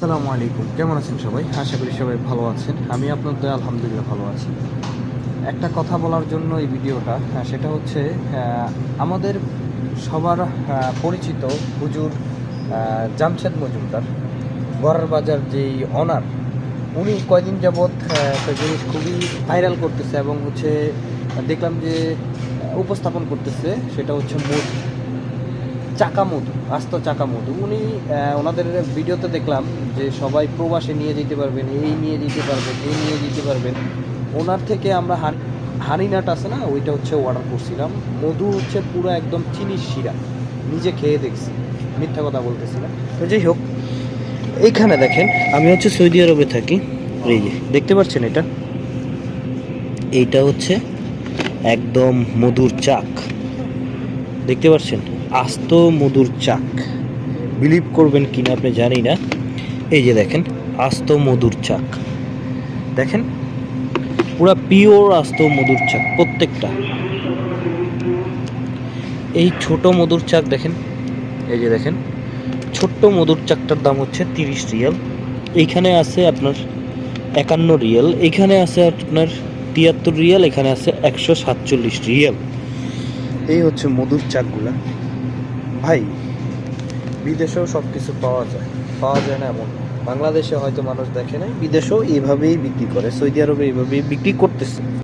আসসালামু আলাইকুম, কেমন আছেন সবাই? আশা করি সবাই ভালো আছেন। আমি আপনাদের আলহামদুলিল্লাহ ভালো আছি। একটা কথা বলার জন্য এই ভিডিওটা, সেটা হচ্ছে আমাদের সবার পরিচিত হুজুর জামশেদ মজুমদার, গড়ার বাজার যেই অনার, উনি কয়দিন যাবৎ একটা জিনিস খুবই ভাইরাল করতেছে এবং হচ্ছে দেখলাম যে উপস্থাপন করতেছে, সেটা হচ্ছে মধু, চাকা মধু, আস্ত চাকা মধু। উনি ওনাদের ভিডিওতে দেখলাম যে সবাই প্রবাসে নিয়ে যেতে পারবেন, এই নিয়ে যেতে পারবেন, এই নিয়ে যেতে পারবেন। ওনার থেকে আমরা হানিনাট আছে না, ওইটা হচ্ছে অর্ডার করছিলাম। মধু হচ্ছে পুরো একদম চিনির শিরা, নিজে খেয়ে দেখছি, মিথ্যা কথা বলতেছি না। তো যাই হোক, এইখানে দেখেন আমি হচ্ছে সৌদি আরবে থাকি। এই যে দেখতে পাচ্ছেন, এইটা হচ্ছে একদম মধুর চাক, দেখতে পাচ্ছেন, আস্ত মধুর চাক। বিলিভ করবেন কিনা আপনি জানি না। এই যে দেখেন, আস্ত মধুর চাক, দেখেন পুরা পিওর আস্ত মধুর চাক প্রত্যেকটা। এই ছোট মধুর চাক দেখেন, এই যে দেখেন ছোট্ট মধুর চাকটার দাম হচ্ছে 30 রিয়াল। এইখানে আছে আপনার 51 রিয়াল, এইখানে আছে আপনার 73 রিয়াল, এখানে আছে 147 রিয়াল। এই হচ্ছে মধুর চাকগুলা। ভাই, বিদেশেও সব কিছু পাওয়া যায়, পাওয়া যায় না এমন না। বাংলাদেশে হয়তো মানুষ দেখে নাই, বিদেশেও এইভাবেই বিক্রি করে, সৌদি আরবে এইভাবেই বিক্রি করতেছে।